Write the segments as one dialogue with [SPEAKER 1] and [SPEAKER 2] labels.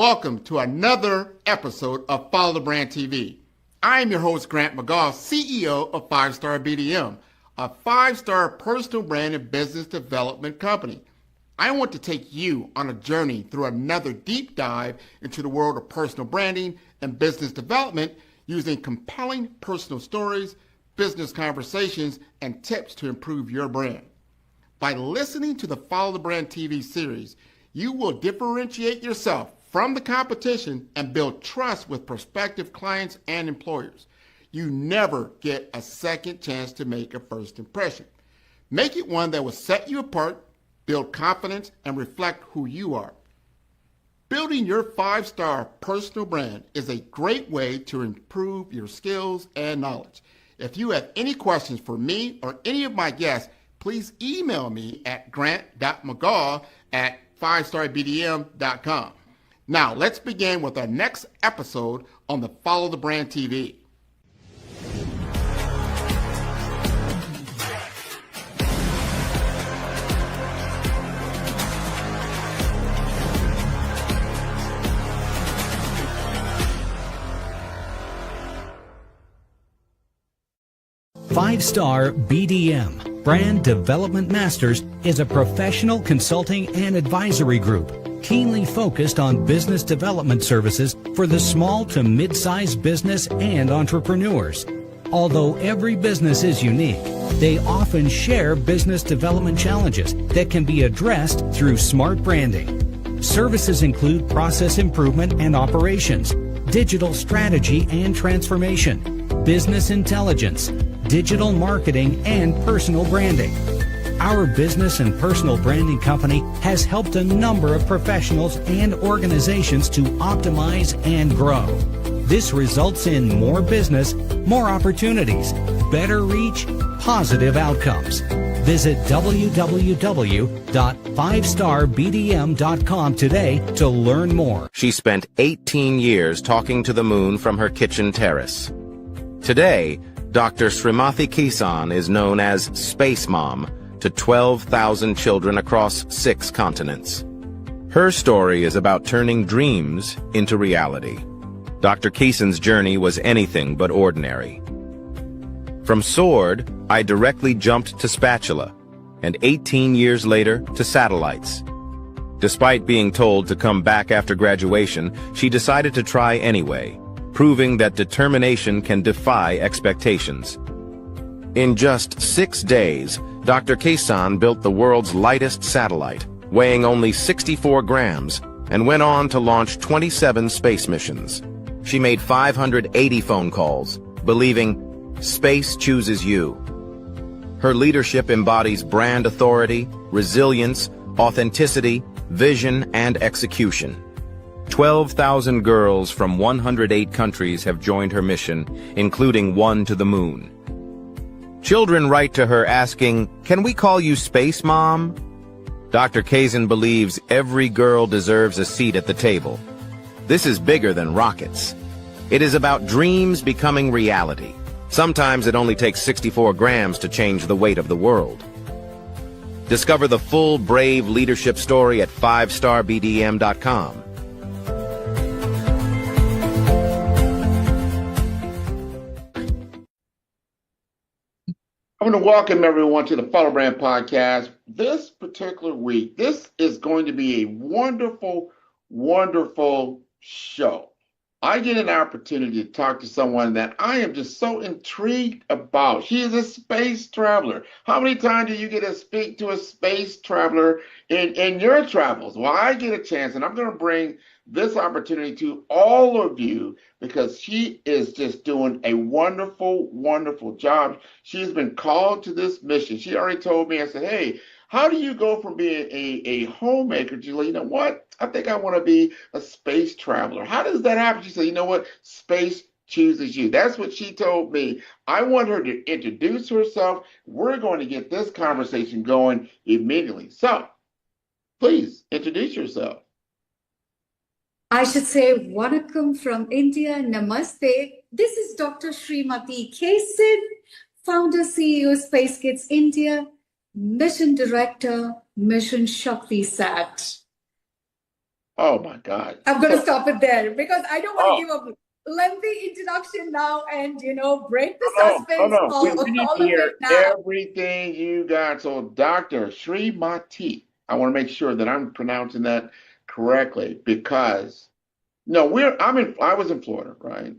[SPEAKER 1] Welcome to another episode of Follow the Brand TV. I am your host, Grant McGaugh, CEO of 5-Star BDM, a 5-star personal brand and business development company. I want to take you on a journey through another deep dive into the world of personal branding and business development using compelling personal stories, business conversations, and tips to improve your brand. By listening to the Follow the Brand TV series, you will differentiate yourself from the competition and build trust with prospective clients and employers. You never get a second chance to make a first impression. Make it one that will set you apart, build confidence, and reflect who you are. Building your 5-star personal brand is a great way to improve your skills and knowledge. If you have any questions for me or any of my guests, please email me at grant.mcgaugh@5starbdm.com. Now, let's begin with our next episode on the Follow the Brand TV.
[SPEAKER 2] Five-Star BDM, Brand Development Masters, is a professional consulting and advisory group keenly focused on business development services for the small to mid-sized business and entrepreneurs. Although every business is unique, they often share business development challenges that can be addressed through smart branding. Services include process improvement and operations, digital strategy and transformation, business intelligence, digital marketing, and personal branding. Our business and personal branding company has helped a number of professionals and organizations to optimize and grow. This results in more business, more opportunities, better reach, positive outcomes. Visit www.5starbdm.com today to learn more.
[SPEAKER 3] She spent 18 years talking to the moon from her kitchen terrace. Today, Dr. Srimathi Kisan is known as Space Mom to 12,000 children across 6 continents. Her story is about turning dreams into reality. Dr. Kisan's journey was anything but ordinary. From sword, I directly jumped to spatula, and 18 years later to satellites. Despite being told to come back after graduation, she decided to try anyway, proving that determination can defy expectations. In just 6 days, Dr. Kisan built the world's lightest satellite, weighing only 64 grams, and went on to launch 27 space missions. She made 580 phone calls, believing space chooses you. Her leadership embodies brand authority, resilience, authenticity, vision, and execution. 12,000 girls from 108 countries have joined her mission, including one to the moon. Children write to her asking, "Can we call you Space Mom?" Dr. Kisan believes every girl deserves a seat at the table. This is bigger than rockets. It is about dreams becoming reality. Sometimes it only takes 64 grams to change the weight of the world. Discover the full brave leadership story at 5starbdm.com.
[SPEAKER 1] I want to welcome everyone to the Follow Brand Podcast. This particular week, this is going to be a wonderful, wonderful show. I get an opportunity to talk to someone that I am just so intrigued about. She is a space traveler. How many times do you get to speak to a space traveler in your travels? Well, I get a chance, and I'm going to bring this opportunity to all of you because she is just doing a wonderful, wonderful job. She's been called to this mission. She already told me, I said, hey, how do you go from being a homemaker to, you know what? I think I want to be a space traveler. How does that happen? She said, you know what? Space chooses you. That's what she told me. I want her to introduce herself. We're going to get this conversation going immediately. So please introduce yourself.
[SPEAKER 4] I should say Vanakkam from India, Namaste. This is Dr. Srimathi Kisan, founder, CEO, Space Kids India, Mission Director, Mission Shakti Sat.
[SPEAKER 1] Oh my God.
[SPEAKER 4] I'm going to stop it there because I don't want
[SPEAKER 1] Oh,
[SPEAKER 4] to give a lengthy introduction now and, break the
[SPEAKER 1] no, no,
[SPEAKER 4] suspense
[SPEAKER 1] no. We need
[SPEAKER 4] all
[SPEAKER 1] to
[SPEAKER 4] of
[SPEAKER 1] hear
[SPEAKER 4] it now.
[SPEAKER 1] everything you got. So, Dr. Srimati, I want to make sure that I'm pronouncing that correctly because no, I was in Florida, right?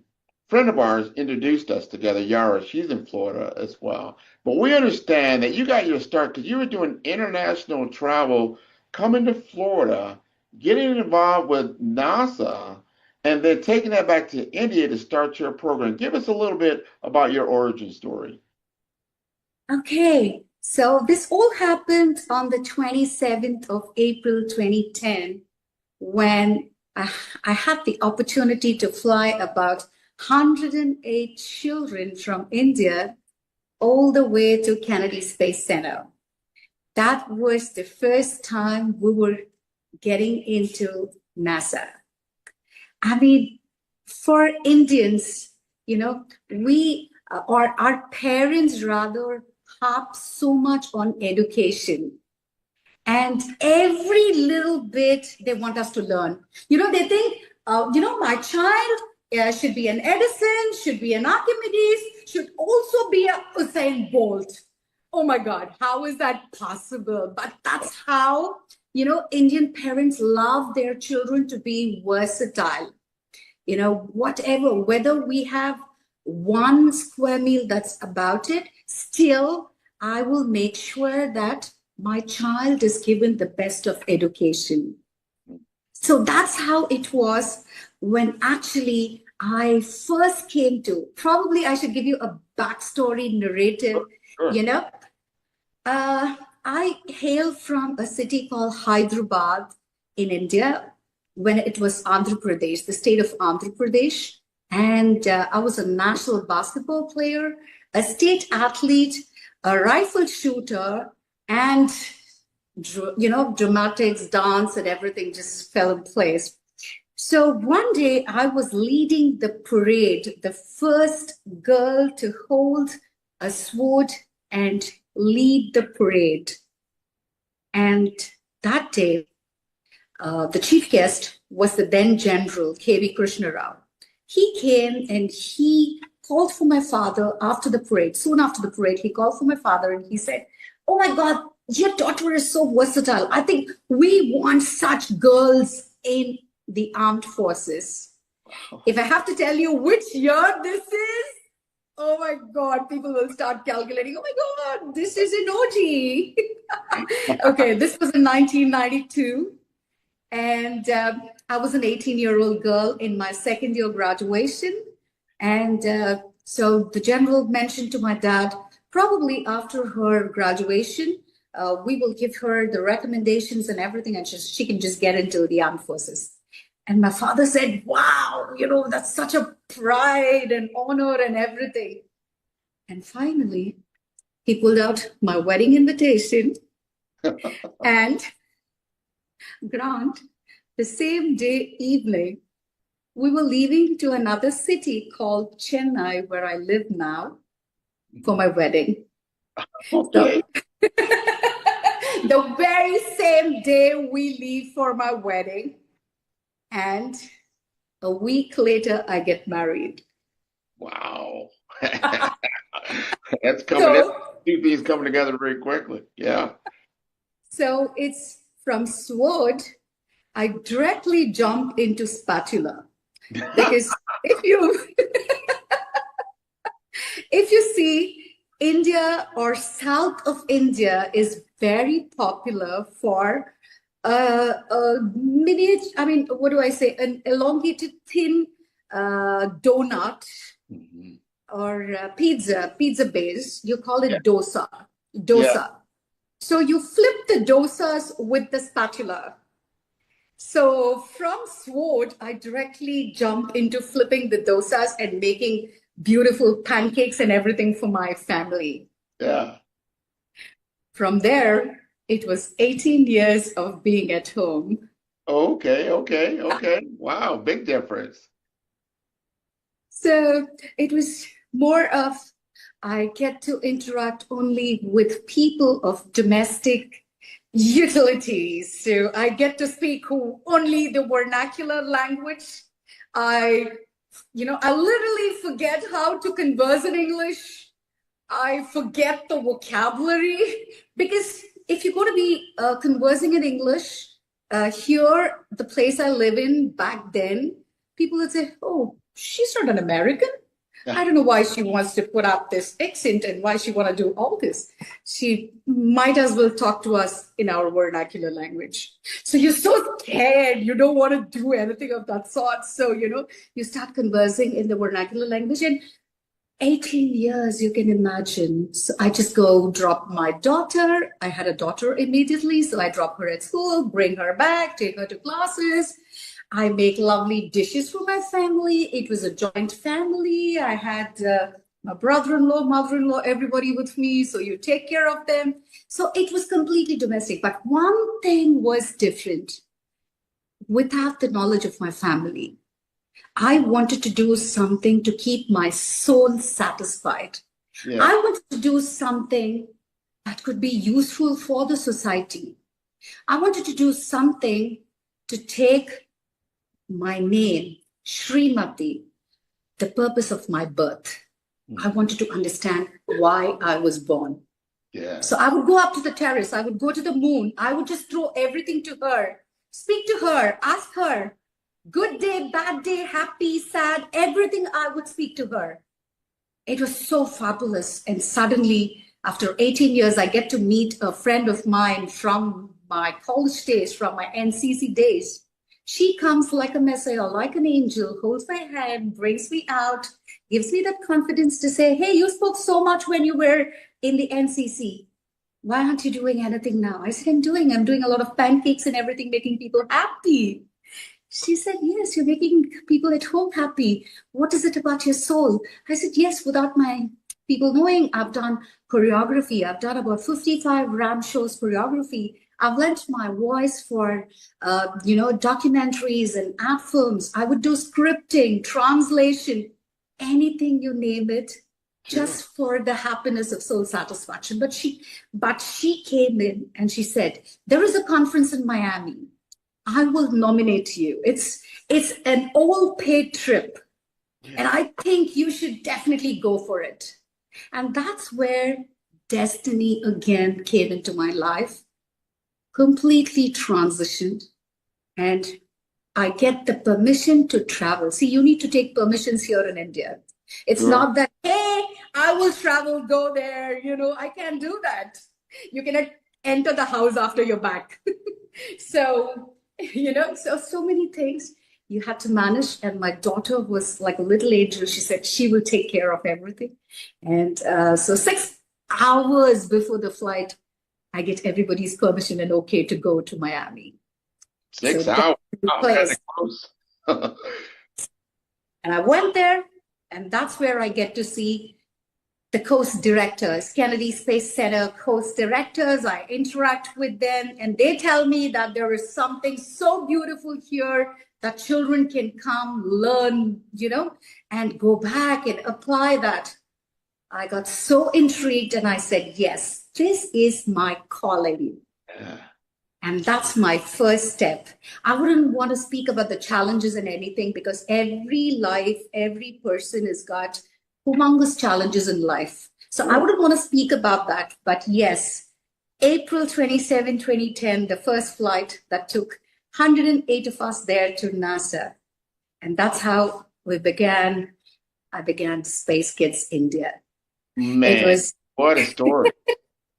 [SPEAKER 1] Friend of ours introduced us together, Yara. She's in Florida as well. But we understand that you got your start because you were doing international travel, coming to Florida, getting involved with NASA, and then taking that back to India to start your program. Give us a little bit about your origin story.
[SPEAKER 4] Okay, so this all happened on the 27th of April 2010 when I had the opportunity to fly about 108 children from India all the way to Kennedy Space Center. That was the first time we were getting into NASA. I mean, for Indians, we or our parents rather harp so much on education. And every little bit they want us to learn. They think, my child should be an Edison, should be an Archimedes, should also be a Usain Bolt. Oh my God, how is that possible? But that's how, Indian parents love their children to be versatile. Whatever, whether we have one square meal that's about it, still, I will make sure that my child is given the best of education. So that's how it was when actually I first came to, probably I should give you a backstory narrative,
[SPEAKER 1] Sure.
[SPEAKER 4] I hail from a city called Hyderabad in India when it was Andhra Pradesh, the state of Andhra Pradesh. And I was a national basketball player, a state athlete, a rifle shooter, and, dramatics, dance, and everything just fell in place. So one day I was leading the parade, the first girl to hold a sword and lead the parade. And that day, the chief guest was the then General K.V. Krishna Rao. He came and he called for my father after the parade. Soon after the parade, he called for my father and he said, "Oh my God, your daughter is so versatile. I think we want such girls in the armed forces." If I have to tell you which year this is, oh my God, people will start calculating. Oh my God, this is an OG. Okay, this was in 1992. And I was an 18-year-old girl in my second year graduation. And so the general mentioned to my dad, probably after her graduation, we will give her the recommendations and everything, and she can just get into the armed forces. And my father said, "Wow, that's such a pride and honor and everything." And finally, he pulled out my wedding invitation. And Grant, the same day evening, we were leaving to another city called Chennai, where I live now, for my wedding.
[SPEAKER 1] Okay.
[SPEAKER 4] So, the very same day we leave for my wedding, and a week later, I get married.
[SPEAKER 1] Wow. That's coming in. Two things coming together very quickly. Yeah.
[SPEAKER 4] So it's from sword, I directly jump into spatula. Because if you see, India or south of India is very popular for a miniature, what do I say, an elongated thin donut or pizza base. You call it dosa.
[SPEAKER 1] Yeah.
[SPEAKER 4] So you flip the dosas with the spatula. So from sword, I directly jump into flipping the dosas and making beautiful pancakes and everything for my family.
[SPEAKER 1] Yeah.
[SPEAKER 4] From there, it was 18 years of being at home.
[SPEAKER 1] Okay. Wow. Big difference.
[SPEAKER 4] So it was more of, I get to interact only with people of domestic utilities. So I get to speak only the vernacular language. I literally forget how to converse in English. I forget the vocabulary because if you're going to be conversing in English, here, the place I live in back then, people would say, oh, she's not an American. I don't know why she wants to put up this accent and why she want to do all this. She might as well talk to us in our vernacular language. So you're so scared. You don't want to do anything of that sort. So, you start conversing in the vernacular language. And 18 years, you can imagine. So I just go drop my daughter. I had a daughter immediately. So I drop her at school, bring her back, take her to classes. I make lovely dishes for my family. It was a joint family. I had my brother-in-law, mother-in-law, everybody with me. So you take care of them. So it was completely domestic. But one thing was different. Without the knowledge of my family, I wanted to do something to keep my soul satisfied. Yeah. I wanted to do something that could be useful for the society. I wanted to do something to take my name, Srimati, the purpose of my birth. I wanted to understand why I was born. Yeah. So I would go up to the terrace. I would go to the moon. I would just throw everything to her, speak to her, ask her, good day, bad day, happy, sad, everything I would speak to her. It was so fabulous. And suddenly, after 18 years, I get to meet a friend of mine from my college days, from my NCC days. She comes like a messiah, like an angel, holds my hand, brings me out, gives me that confidence to say, hey, you spoke so much when you were in the NCC. Why aren't you doing anything now? I said, I'm doing a lot of pancakes and everything, making people happy. She said, yes, you're making people at home happy. What is it about your soul? I said, yes, without my people knowing, I've done choreography. I've done about 55 Ram shows choreography. I've lent my voice for, documentaries and ad films. I would do scripting, translation, anything you name it, just for the happiness of soul satisfaction. But she came in and she said, there is a conference in Miami. I will nominate you. It's an all-paid trip. Yeah. And I think you should definitely go for it. And that's where destiny again came into my life, completely transitioned. And I get the permission to travel. See, you need to take permissions here in India. It's not that, hey, I will travel, go there. I can't do that. You cannot enter the house after you're back. So many things you had to manage. And my daughter was like a little angel. She said she will take care of everything. And so 6 hours before the flight, I get everybody's permission and okay to go to Miami.
[SPEAKER 1] 6 hours? Kind of close.
[SPEAKER 4] And I went there, and that's where I get to see the coast directors, Kennedy Space Center coast directors. I interact with them, and they tell me that there is something so beautiful here that children can come, learn, and go back and apply that. I got so intrigued, and I said, yes, this is my calling. Yeah. And that's my first step. I wouldn't want to speak about the challenges and anything because every life, every person has got humongous challenges in life. So I wouldn't want to speak about that. But yes, April 27, 2010, the first flight that took 108 of us there to NASA. And that's how we began. I began Space Kids India.
[SPEAKER 1] Man, what a story.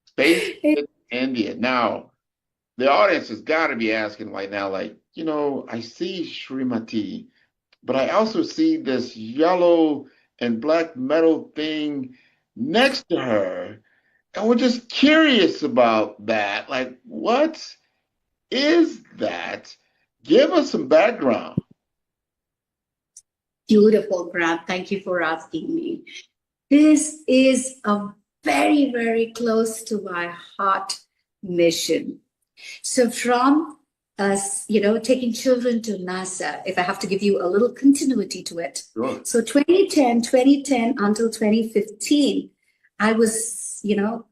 [SPEAKER 1] Space Kids India. Now, the audience has got to be asking right now, I see Srimati, but I also see this yellow and black metal thing next to her. And we're just curious about that. What is that? Give us some background.
[SPEAKER 4] Beautiful, Brad. Thank you for asking me. This is a very, very close to my heart mission. So from us, taking children to NASA, if I have to give you a little continuity to it.
[SPEAKER 1] Sure.
[SPEAKER 4] So 2010 until 2015, I was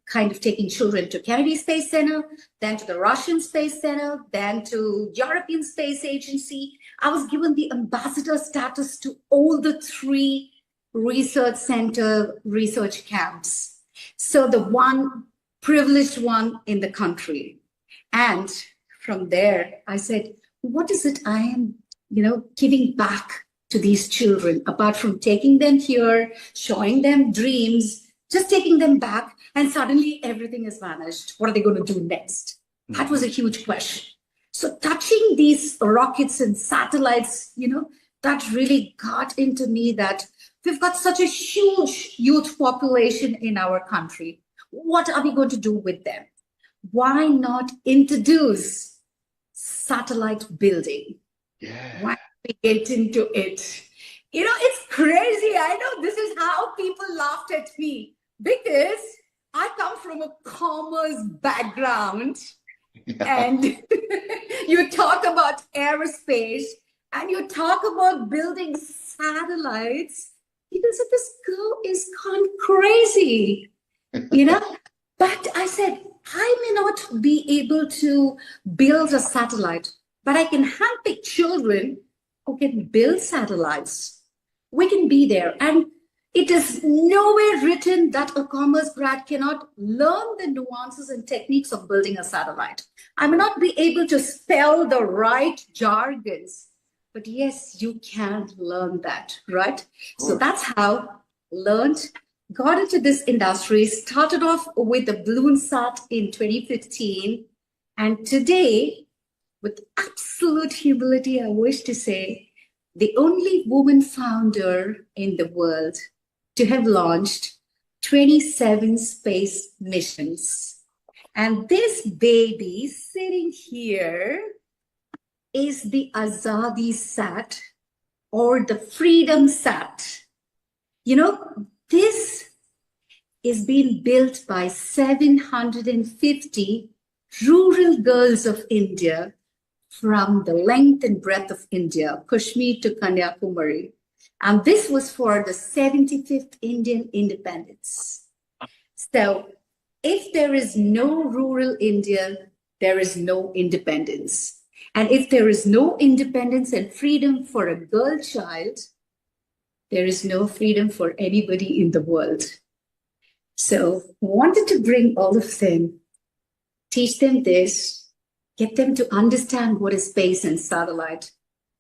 [SPEAKER 4] kind of taking children to Kennedy Space Center, then to the Russian Space Center, then to European Space Agency. I was given the ambassador status to all the three research center research camps. So the one privileged one in the country. And from there, I said, what is it I am, giving back to these children, apart from taking them here, showing them dreams, just taking them back, and suddenly everything has vanished. What are they going to do next? That was a huge question. So touching these rockets and satellites, that really got into me that we've got such a huge youth population in our country. What are we going to do with them? Why not introduce satellite building?
[SPEAKER 1] Yeah.
[SPEAKER 4] Why don't we get into it? It's crazy. I know this is how people laughed at me because I come from a commerce background.
[SPEAKER 1] Yeah.
[SPEAKER 4] And you talk about aerospace and you talk about building satellites. People said, this girl is gone crazy, But I said, I may not be able to build a satellite, but I can handpick children who can build satellites. We can be there. And it is nowhere written that a commerce grad cannot learn the nuances and techniques of building a satellite. I may not be able to spell the right jargons, but yes, you can learn that, right? So that's how learned, got into this industry, started off with the BalloonSat in 2015. And today, with absolute humility, I wish to say, the only woman founder in the world to have launched 27 space missions. And this baby sitting here is the Azadi Sat or the Freedom Sat. This is being built by 750 rural girls of India from the length and breadth of India, Kashmir to Kanyakumari. And this was for the 75th Indian independence. So if there is no rural India, there is no independence. And if there is no independence and freedom for a girl child, there is no freedom for anybody in the world. So wanted to bring all of them, teach them this, get them to understand what is space and satellite,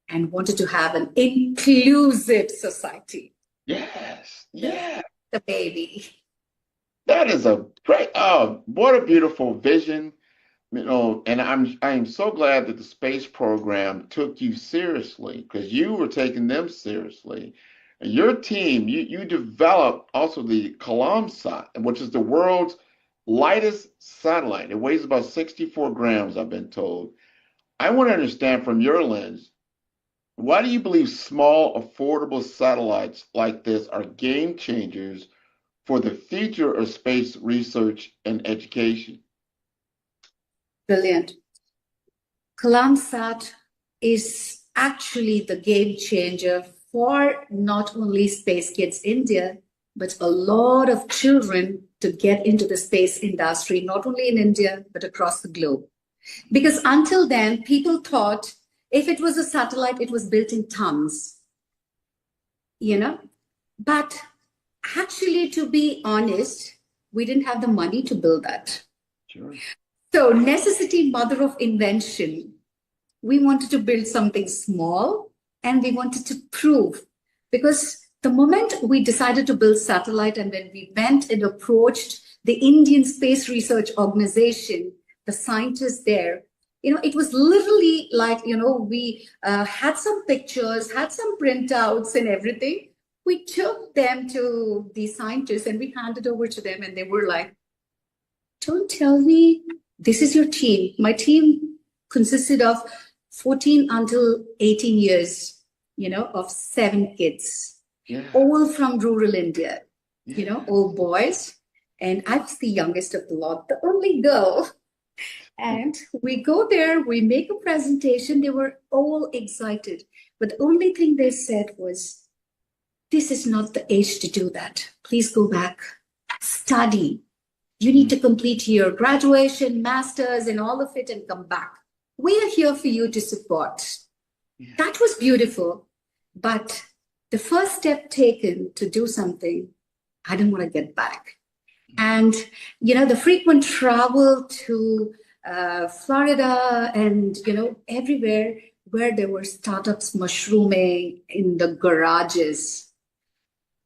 [SPEAKER 4] and wanted to have an inclusive society.
[SPEAKER 1] Yes. Yeah.
[SPEAKER 4] The baby.
[SPEAKER 1] That is a great, what a beautiful vision, and I'm so glad that the space program took you seriously because you were taking them seriously. And your team, you developed also the Kalamsat, which is the world's lightest satellite. It weighs about 64 grams, I've been told. I want to understand from your lens, why do you believe small, affordable satellites like this are game changers for the future of space research and education?
[SPEAKER 4] Brilliant. Kalamsat is actually the game changer for not only Space Kids India, but a lot of children to get into the space industry, not only in India, but across the globe. Because until then, people thought if it was a satellite, it was built in tons, But actually, to be honest, we didn't have the money to build that.
[SPEAKER 1] Sure.
[SPEAKER 4] So necessity, mother of invention. We wanted to build something small and we wanted to prove, because the moment we decided to build satellite and when we went and approached the Indian Space Research Organization, the scientists there, it was literally like, we had some pictures, had some printouts and everything. We took them to the scientists and we handed over to them and they were like, don't tell me this is your team. My team consisted of 14 until 18 years, of 7 kids, all from rural India, all boys. And I was the youngest of the lot, the only girl. And we go there, we make a presentation. They were all excited. But the only thing they said was, this is not the age to do that. Please go back, study. You need to complete your graduation, master's, and all of it and come back. We are here for you to support.
[SPEAKER 1] Yeah.
[SPEAKER 4] That was beautiful. But the first step taken to do something, I didn't want to get back. And, the frequent travel to Florida and, everywhere where there were startups mushrooming in the garages,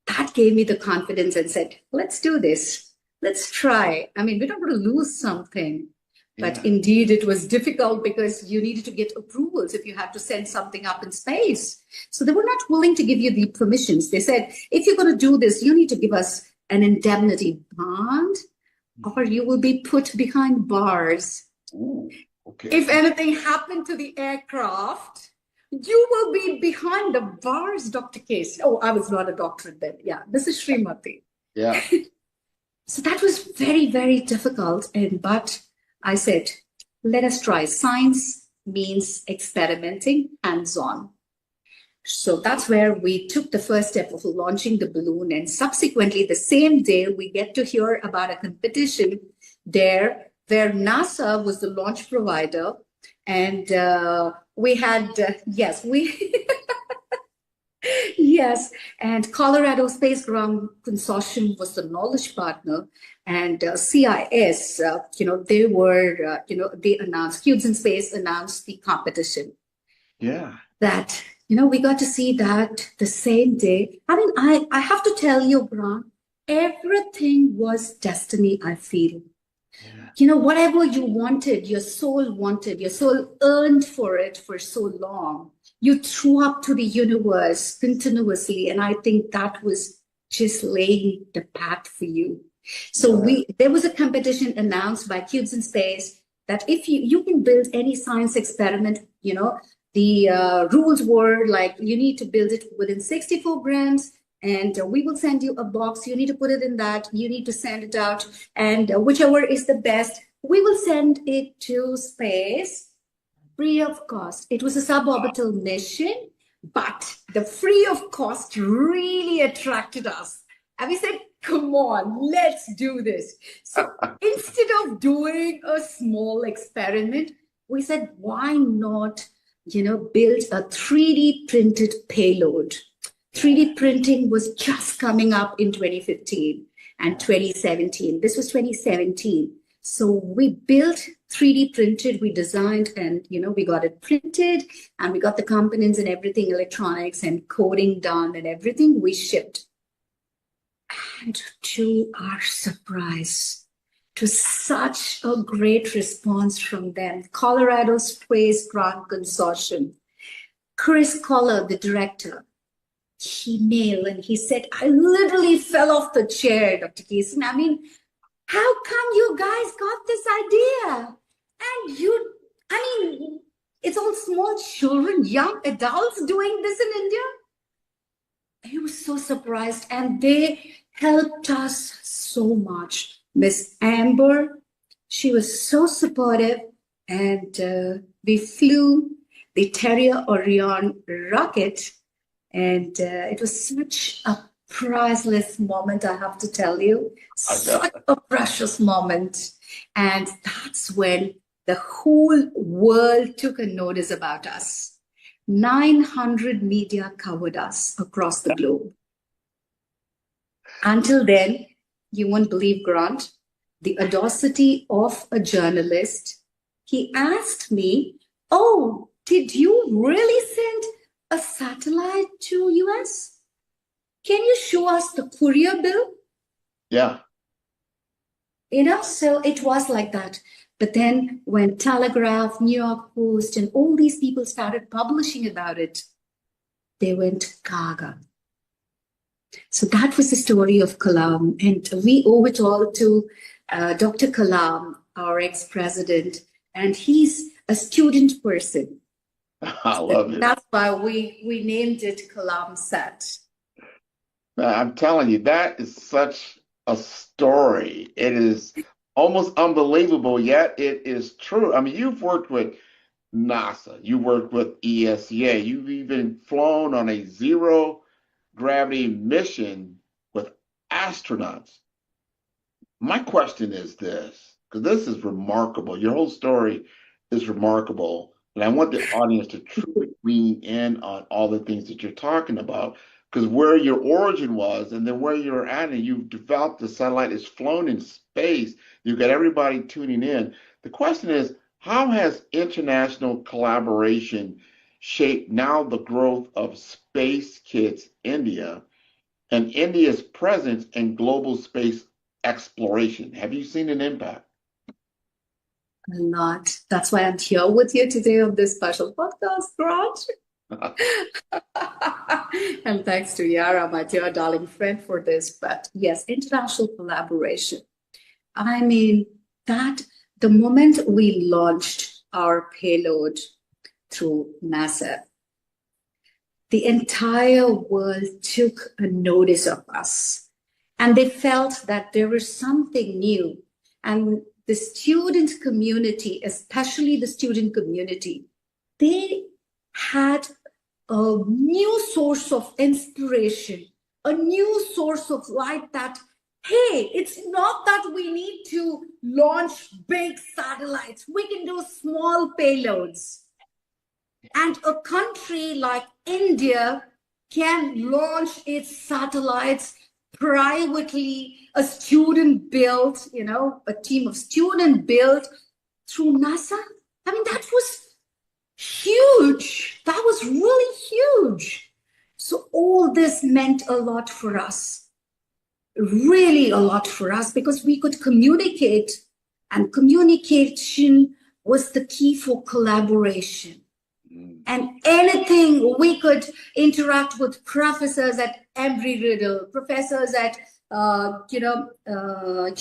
[SPEAKER 4] that gave me the confidence and said, let's do this. Let's try. I mean, we don't want to lose something. But indeed, it was difficult because you needed to get approvals if you had to send something up in space. So they were not willing to give you the permissions. They said, if you're going to do this, you need to give us an indemnity bond or you will be put behind bars.
[SPEAKER 1] Ooh, okay.
[SPEAKER 4] If anything happened to the aircraft, you will be behind the bars, Dr. Case. Oh, I was not a doctorate then. Yeah, this is Srimati.
[SPEAKER 1] Yeah.
[SPEAKER 4] So that was very, very difficult. But I said, let us try. Science means experimenting, hands-on. So that's where we took the first step of launching the balloon. And subsequently, the same day, we get to hear about a competition there where NASA was the launch provider. And we had, yes, and Colorado Space Ground Consortium was the knowledge partner. And CIS, they announced, Cubes in Space announced the competition.
[SPEAKER 1] Yeah.
[SPEAKER 4] That, we got to see that the same day. I mean, I have to tell you, Grant, everything was destiny, I feel.
[SPEAKER 1] Yeah.
[SPEAKER 4] Whatever you wanted, your soul earned for it for so long. You threw up to the universe continuously. And I think that was just laying the path for you. So there was a competition announced by Cubes in Space that if you can build any science experiment, the rules were like, you need to build it within 64 grams and we will send you a box. You need to put it in that. You need to send it out. And whichever is the best, we will send it to space free of cost. It was a suborbital mission, but the free of cost really attracted us. And we said, come on, let's do this. So instead of doing a small experiment, we said, why not, build a 3D printed payload? 3D printing was just coming up in 2015 and 2017. This was 2017. So we built 3D printed, we designed and, we got it printed and we got the components and everything, electronics and coding done and everything we shipped. And to our surprise, to such a great response from them, Colorado Space Ground Consortium, Chris Collar, the director, he mailed and he said, I literally fell off the chair, Dr. Kaysen. I mean, how come you guys got this idea? And it's all small children, young adults doing this in India. He was so surprised and they helped us so much. Miss Amber, she was so supportive and we flew the Terrier Orion rocket and it was such a priceless moment, I have to tell you. Such a precious moment. And that's when the whole world took a notice about us. 900 media covered us across the globe. Until then, you won't believe, Grant, the audacity of a journalist. He asked me, oh, did you really send a satellite to US? Can you show us the courier bill?
[SPEAKER 1] Yeah.
[SPEAKER 4] So it was like that. But then when Telegraph, New York Post, and all these people started publishing about it, they went gaga. So that was the story of Kalam. And we owe it all to Dr. Kalam, our ex-president. And he's a student person.
[SPEAKER 1] I love it.
[SPEAKER 4] That's why we named it Kalam Sat.
[SPEAKER 1] Man, I'm telling you, that is such a story. It is almost unbelievable, yet it is true. I mean, you've worked with NASA, you worked with ESA, you've even flown on a zero gravity mission with astronauts. My question is this, because this is remarkable. Your whole story is remarkable. And I want the audience to truly lean in on all the things that you're talking about, because where your origin was and then where you're at, and you've developed the satellite, it's flown in space. You've got everybody tuning in. The question is, how has international collaboration shaped now the growth of Space Kids India and India's presence in global space exploration? Have you seen an impact?
[SPEAKER 4] A lot. That's why I'm here with you today on this special podcast, Raj. And thanks to Yara, my dear darling friend, for this. But yes, international collaboration. I mean, that the moment we launched our payload through NASA, the entire world took a notice of us. And they felt that there was something new. And the student community, especially the student community, they had a new source of inspiration, a new source of light that, hey, it's not that we need to launch big satellites. We can do small payloads. And a country like India can launch its satellites privately, a student built, a team of student built through NASA. I mean, that was huge. That was really huge. So all this meant a lot for us, really a lot for us, because we could communicate, and communication was the key for collaboration. And anything we could interact with professors at Embry-Riddle, professors at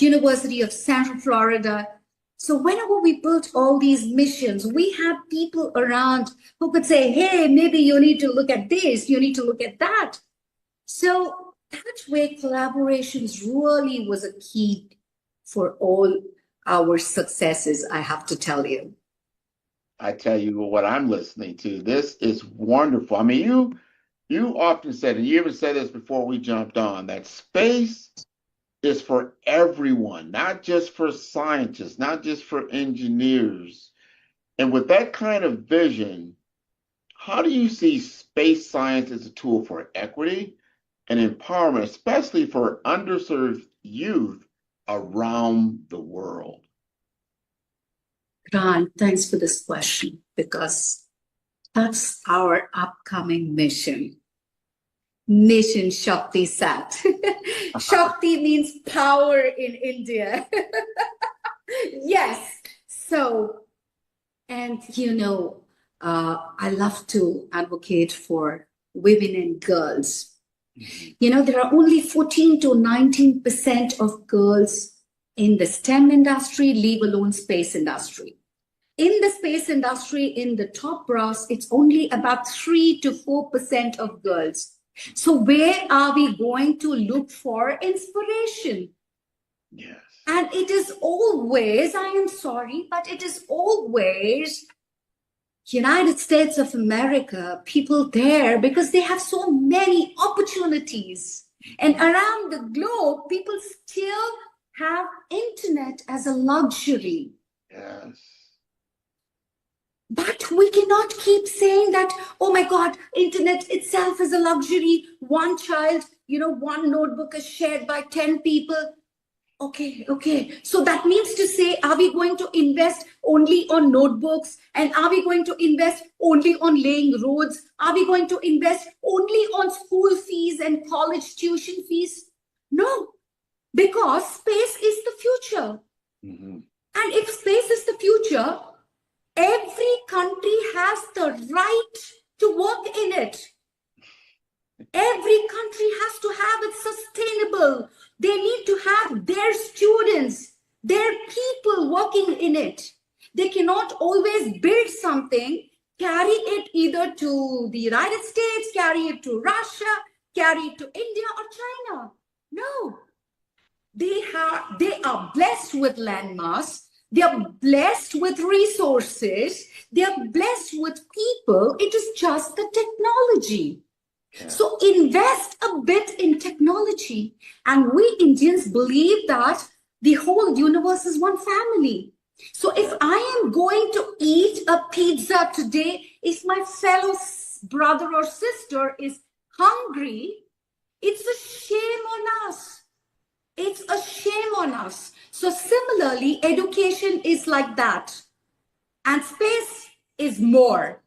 [SPEAKER 4] University of Central Florida. So whenever we built all these missions, we had people around who could say, hey, maybe you need to look at this, you need to look at that. So that way, collaborations really was a key for all our successes, I have to tell you.
[SPEAKER 1] I tell you what I'm listening to. This is wonderful. I mean, you often said, and you even said this before we jumped on, that space is for everyone, not just for scientists, not just for engineers. And with that kind of vision, how do you see space science as a tool for equity and empowerment, especially for underserved youth around the world?
[SPEAKER 4] Grant, thanks for this question, because that's our upcoming mission. Mission Shakti Sat. Shakti means power in India. Yes. So, and I love to advocate for women and girls. There are only 14 to 19% of girls in the STEM industry, leave alone space industry. In the space industry, in the top brass, it's only about 3 to 4% of girls. So where are we going to look for inspiration?
[SPEAKER 1] Yes.
[SPEAKER 4] And it is always, I am sorry, but it is always United States of America, people there, because they have so many opportunities. And around the globe, people still have internet as a luxury.
[SPEAKER 1] Yes.
[SPEAKER 4] But we cannot keep saying that, oh my God, internet itself is a luxury. One child, one notebook is shared by 10 people. Okay. So that means to say, are we going to invest only on notebooks? And are we going to invest only on laying roads? Are we going to invest only on school fees and college tuition fees? No. Because space is the future.
[SPEAKER 1] Mm-hmm.
[SPEAKER 4] And if space is the future, every country has the right to work in it. Every country has to have it sustainable. They need to have their students, their people working in it. They cannot always build something, carry it either to the United States, carry it to Russia, carry it to India or China. No. They are blessed with landmass. They are blessed with resources. They are blessed with people. It is just the technology. Yeah. So invest a bit in technology. And we Indians believe that The whole universe is one family. So if I am going to eat a pizza today, if my fellow brother or sister is hungry, it's a shame on us. It's a shame on us. So similarly, education is like that. And space is more.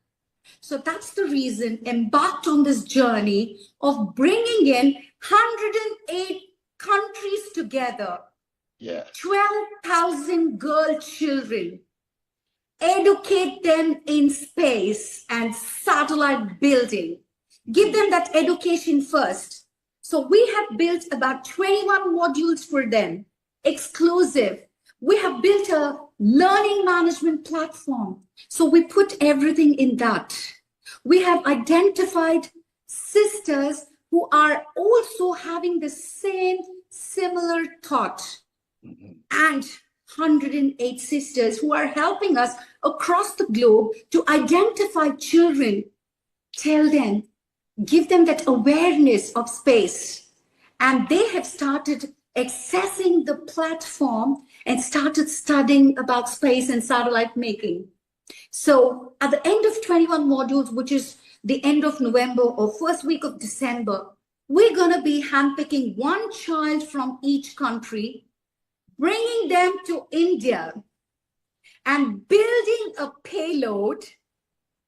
[SPEAKER 4] So that's the reason embarked on this journey of bringing in 108 countries together.
[SPEAKER 1] Yeah.
[SPEAKER 4] 12,000 girl children, educate them in space and satellite building, give them that education first. So we have built about 21 modules for them, exclusive. We have built a learning management platform. So we put everything in that. We have identified sisters who are also having the same similar thought. And 108 sisters who are helping us across the globe to identify children, tell them, give them that awareness of space. And they have started accessing the platform and started studying about space and satellite making. So at the end of 21 modules, which is the end of November or first week of December, we're going to be handpicking one child from each country, bringing them to India and building a payload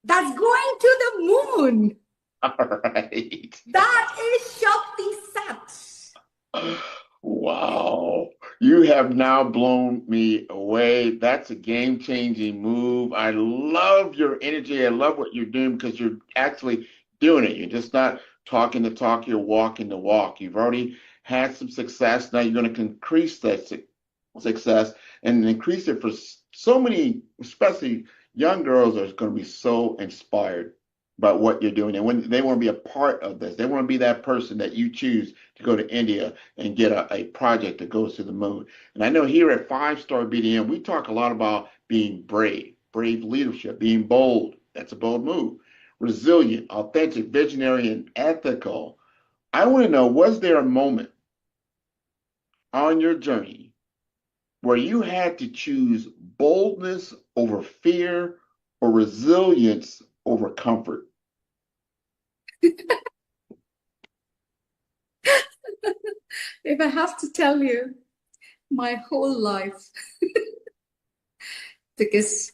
[SPEAKER 4] that's going to the moon.
[SPEAKER 1] All right.
[SPEAKER 4] That is Shakti Sat.
[SPEAKER 1] Wow. You have now blown me away. That's a game-changing move. I love your energy. I love what you're doing because you're actually doing it. You're just not talking the talk, you're walking the walk. You've already had some success. Now you're going to increase that success and increase it for so many, especially young girls are going to be so inspired about what you're doing. And when they want to be a part of this, they want to be that person that you choose to go to India and get a project that goes to the moon. And I know here at 5-Star BDM, we talk a lot about being brave leadership, being bold. That's a bold move. Resilient, authentic, visionary, and ethical. I want to know, was there a moment on your journey where you had to choose boldness over fear or resilience over comfort?
[SPEAKER 4] If I have to tell you, my whole life, because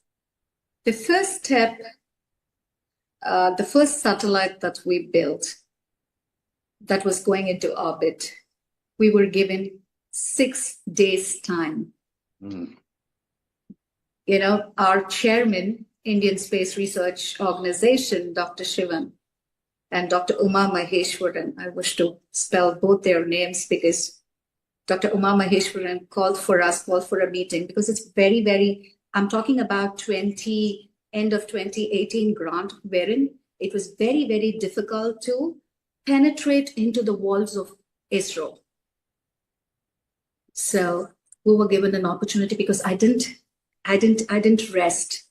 [SPEAKER 4] the first step, the first satellite that we built that was going into orbit, we were given 6 days time. You know, our chairman, Indian Space Research Organization, Dr. Shivan, and Dr. Uma Maheshwaran, I wish to spell both their names because Dr. Uma Maheshwaran called for a meeting because it's very, very, I'm talking about end of 2018 grant, wherein it was very, very difficult to penetrate into the walls of ISRO. So we were given an opportunity because I didn't rest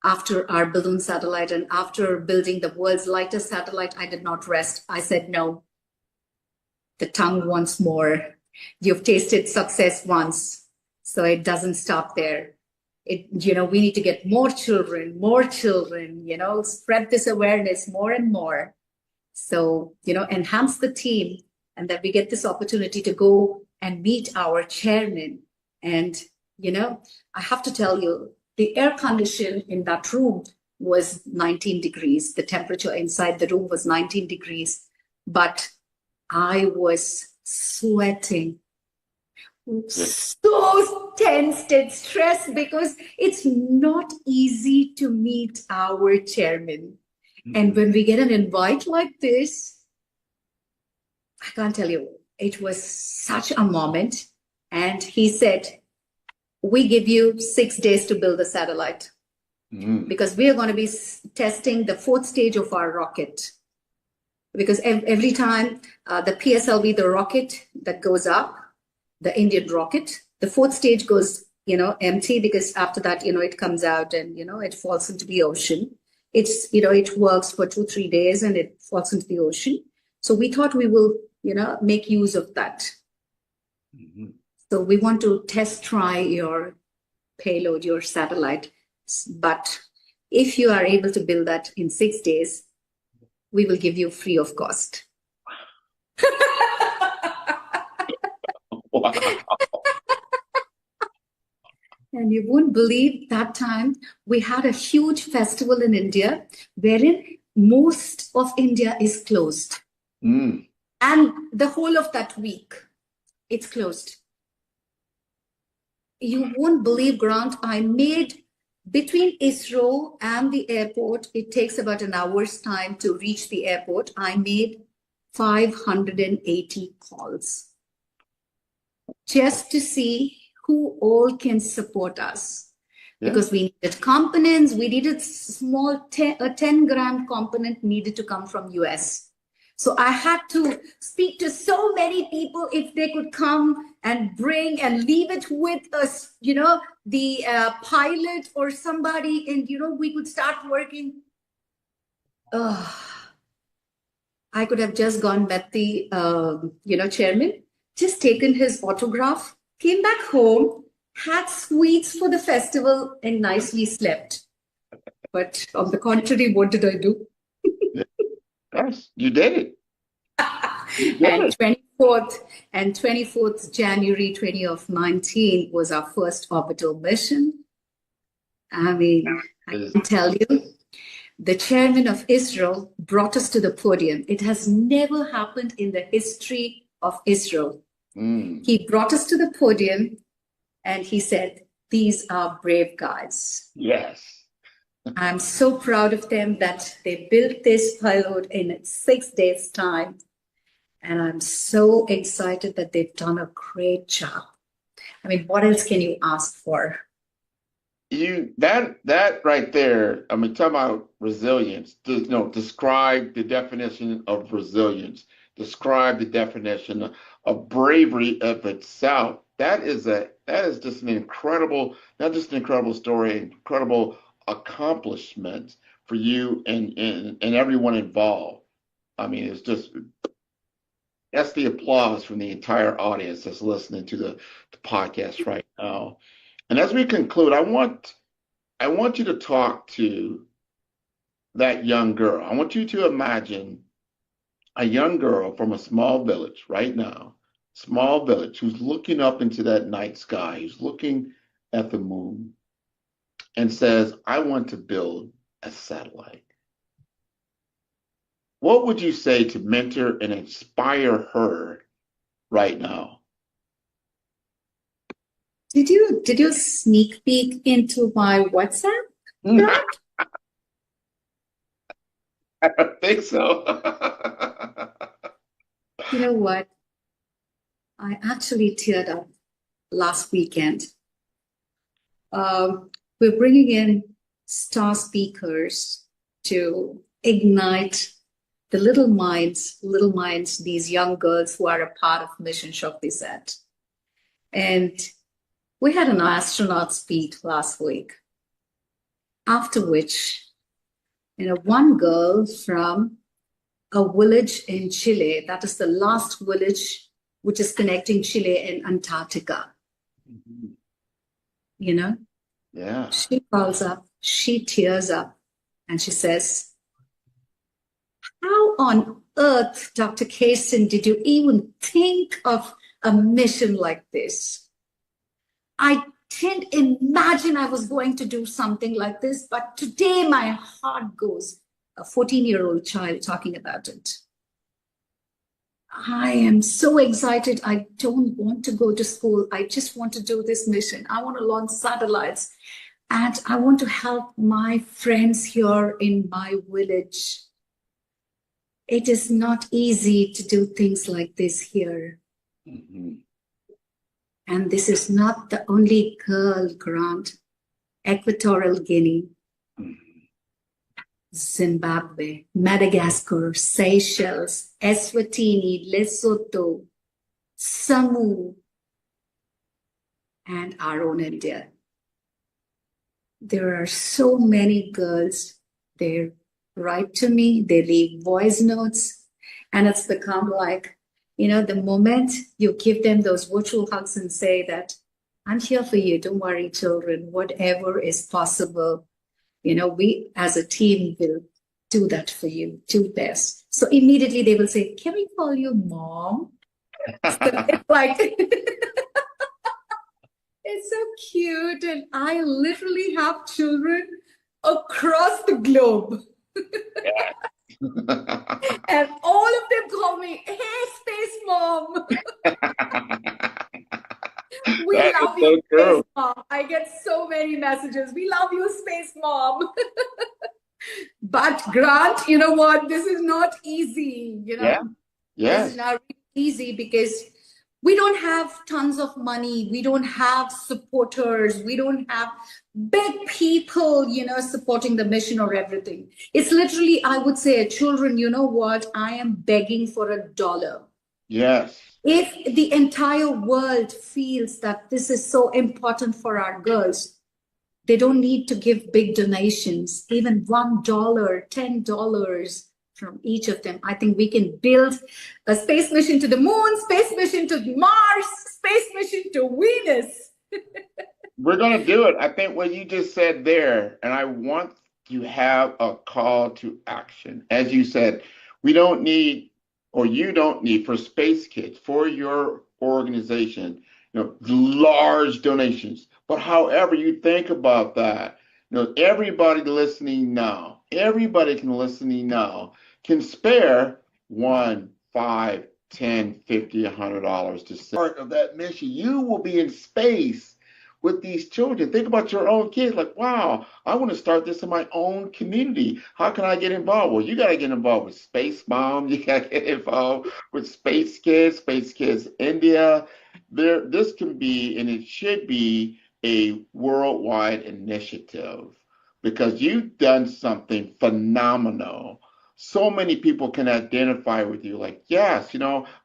[SPEAKER 4] after our balloon satellite and after building the world's lightest satellite. I did not rest. I said, no, the tongue wants more. You've tasted success once, so it doesn't stop there. We need to get more children, spread this awareness more and more. So, enhance the team, and that we get this opportunity to go and meet our chairman. And, I have to tell you, the air condition in that room was 19 degrees. The temperature inside the room was 19 degrees, but I was sweating. So tensed and stressed because it's not easy to meet our chairman. And when we get an invite like this, I can't tell you, it was such a moment. And he said, we give you 6 days to build a satellite because we are going to be testing the 4th stage of our rocket. Because every time the PSLV, the rocket that goes up, the Indian rocket, the 4th stage goes, empty because after that, it comes out and, it falls into the ocean. It's, it works for 2-3 days and it falls into the ocean. So we thought we will, make use of that. So we want to test try your payload, your satellite. But if you are able to build that in 6 days, we will give you free of cost.
[SPEAKER 1] Wow.
[SPEAKER 4] And you won't believe that time we had a huge festival in India wherein most of India is closed.
[SPEAKER 1] Mm.
[SPEAKER 4] And the whole of that week, it's closed. You won't believe, Grant, I made between ISRO and the airport, it takes about an hour's time to reach the airport. I made 580 calls just to see who all can support us.
[SPEAKER 1] Yeah.
[SPEAKER 4] Because we needed components, we needed small, a 10-gram component needed to come from US. So I had to speak to so many people if they could come and bring and leave it with us, you know, the pilot or somebody, and, you know, we could start working. I could have just gone met the, chairman, just taken his autograph, came back home, had sweets for the festival, and nicely slept. But on the contrary, what did I do?
[SPEAKER 1] Yes, you did it. You did
[SPEAKER 4] And
[SPEAKER 1] it.
[SPEAKER 4] 24th January 2019 was our first orbital mission. I mean, I can tell you, the chairman of ISRO brought us to the podium. It has never happened in the history of ISRO.
[SPEAKER 1] Mm.
[SPEAKER 4] He brought us to the podium and he said, "These are brave guys."
[SPEAKER 1] Yes.
[SPEAKER 4] I'm so proud of them that they built this payload in 6 days' time. And I'm so excited that they've done a great job. I mean, what else can you ask for?
[SPEAKER 1] That right there, I mean, talk about resilience. Describe the definition of resilience. Describe the definition of bravery of itself. That is just an incredible, not just an incredible story, incredible accomplishment for you and everyone involved. I mean, that's the applause from the entire audience that's listening to the podcast right now. And as we conclude, I want you to talk to that young girl. I want you to imagine a young girl from a small village right now, small village, who's looking up into that night sky, who's looking at the moon and says, "I want to build a satellite." What would you say to mentor and inspire her right now?
[SPEAKER 4] Did you sneak peek into my WhatsApp?
[SPEAKER 1] I don't think so.
[SPEAKER 4] You know what? I actually teared up last weekend. We're bringing in star speakers to ignite the little minds, these young girls who are a part of Mission Shakti Set. And we had an astronaut speak last week, after which, one girl from a village in Chile, that is the last village which is connecting Chile and Antarctica.
[SPEAKER 1] Mhm. Yeah.
[SPEAKER 4] She calls up, she tears up, and she says, "How on earth, Dr. Kaysen, did you even think of a mission like this? I didn't imagine I was going to do something like this, but today my heart goes." A 14-year-old child talking about it. "I am so excited. I don't want to go to school. I just want to do this mission. I want to launch satellites. And I want to help my friends here in my village. It is not easy to do things like this here."
[SPEAKER 1] Mhm.
[SPEAKER 4] And this is not the only girl, Grant. Equatorial Guinea, Zimbabwe, Madagascar, Seychelles, Eswatini, Lesotho, Samoa, and our own India. There are so many girls. They write to me, they leave voice notes, and it's become like The moment you give them those virtual hugs and say that, I'm here for you, don't worry, children, whatever is possible, we as a team will do that for you, do best. So immediately they will say, can we call you mom? So it's like, it's so cute. And I literally have children across the globe. And all of them call me, hey, Space Mom. We love you, Space Mom. I get so many messages. We love you, Space Mom. But Grant, you know what? This is not easy. This is not easy because we don't have tons of money. We don't have supporters. We don't have big people, supporting the mission or everything. It's literally, I would say, children, you know what? I am begging for $1.
[SPEAKER 1] Yes.
[SPEAKER 4] If the entire world feels that this is so important for our girls, they don't need to give big donations, even $1, $10 from each of them. I think we can build a space mission to the moon, space mission to Mars, space mission to Venus.
[SPEAKER 1] We're going to do it. I think what you just said there, and I want you to have a call to action. As you said, we don't need, or you don't need, for Space Kids, for your organization, large donations. But however you think about that, everybody listening now can spare $1, $5, $10, $50, $100 to say part of that mission. You will be in space with these children. Think about your own kids. Like, wow, I want to start this in my own community. How can I get involved? Well, you got to get involved with Space Mom. You got to get involved with Space Kids India. This can be, and it should be, a worldwide initiative because you've done something phenomenal. So many people can identify with you. Like, yes,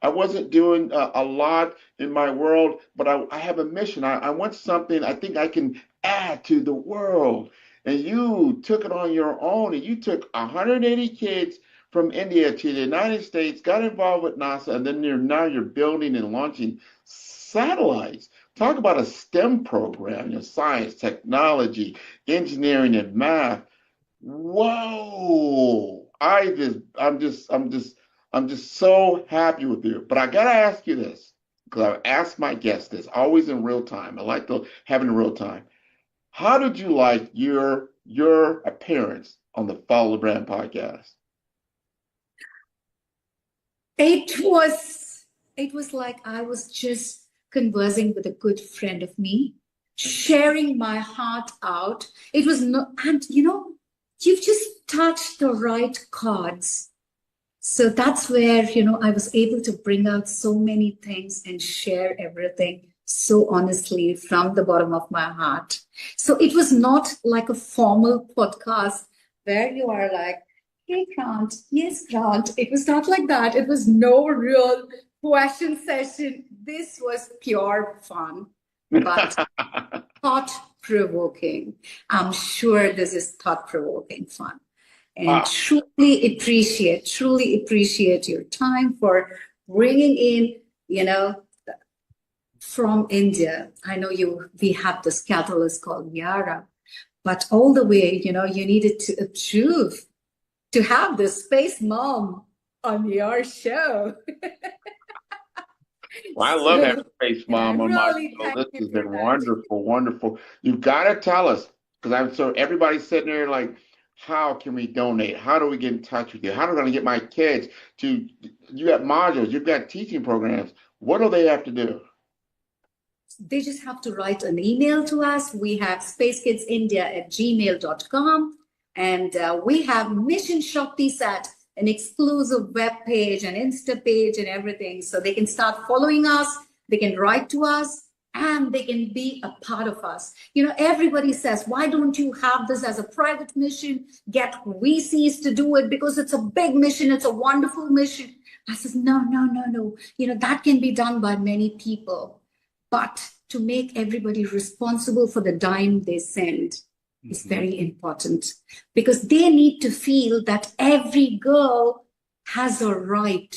[SPEAKER 1] I wasn't doing a lot in my world, but I have a mission. I want something I think I can add to the world. And you took it on your own, and you took 180 kids from India to the United States, got involved with NASA, and then now you're building and launching satellites. Talk about a STEM program, science, technology, engineering, and math. Whoa! I'm just so happy with you. But I gotta ask you this, because I've asked my guests this, always in real time. I like to have it in real time. How did you like your appearance on the Follow the Brand podcast?
[SPEAKER 4] It was like I was just conversing with a good friend of me, sharing my heart out. It was and you've just touched the right chords. So that's where, I was able to bring out so many things and share everything so honestly from the bottom of my heart. So it was not like a formal podcast where you are like, hey, Grant, yes, Grant. It was not like that. It was no real question session. This was pure fun, but thought-provoking. I'm sure this is thought-provoking fun. And truly appreciate your time for bringing in, from India. I know we have this catalyst called Yara, but all the way, you needed to approve to have this Space Mom on your show.
[SPEAKER 1] Well, I love having Space Mom on my show. This has been wonderful, wonderful. You've got to tell us, because everybody's sitting there like, how can we donate? How do we get in touch with you? How am I going to get my kids to, you got modules, you've got teaching programs. What do they have to do?
[SPEAKER 4] They just have to write an email to us. We have spacekidsindia@gmail.com. And we have Mission Shakti Sat, an exclusive web page, an Insta page, and everything. So they can start following us, they can write to us, and they can be a part of us. Everybody says, why don't you have this as a private mission? Get VCs to do it because it's a big mission. It's a wonderful mission. I says, no. That can be done by many people. But to make everybody responsible for the dime they send is very important, because they need to feel that every girl has a right.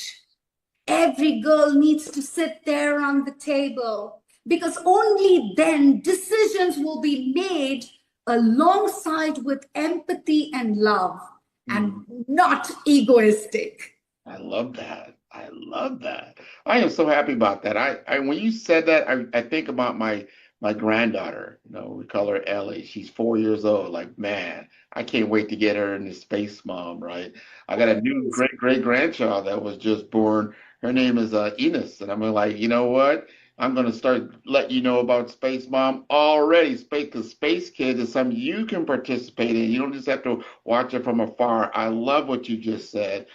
[SPEAKER 4] Every girl needs to sit there on the table because only then decisions will be made alongside with empathy and love and not egoistic.
[SPEAKER 1] I love that. I love that. I am so happy about that. I when you said that, I think about my granddaughter. You know, we call her Ellie. She's 4 years old. Like, man, I can't wait to get her in the Space Mom, right? I got a new great grandchild that was just born. Her name is Enos, and I'm like, you know what? I'm gonna start letting you know about Space Mom already. Because Space Kids is something you can participate in. You don't just have to watch it from afar. I love what you just said.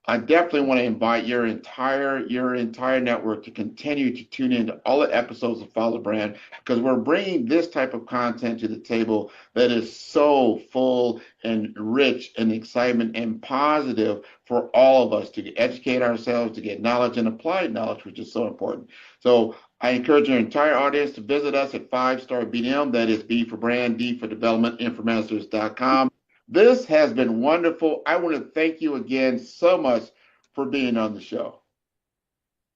[SPEAKER 1] I definitely want to invite your entire network to continue to tune into all the episodes of Follow the Brand, because we're bringing this type of content to the table that is so full and rich and excitement and positive for all of us to educate ourselves, to get knowledge and applied knowledge, which is so important. So I encourage your entire audience to visit us at 5-Star BDM. That is B for Brand, D for Development, Informasters.com. This has been wonderful. I want to thank you again so much for being on the show.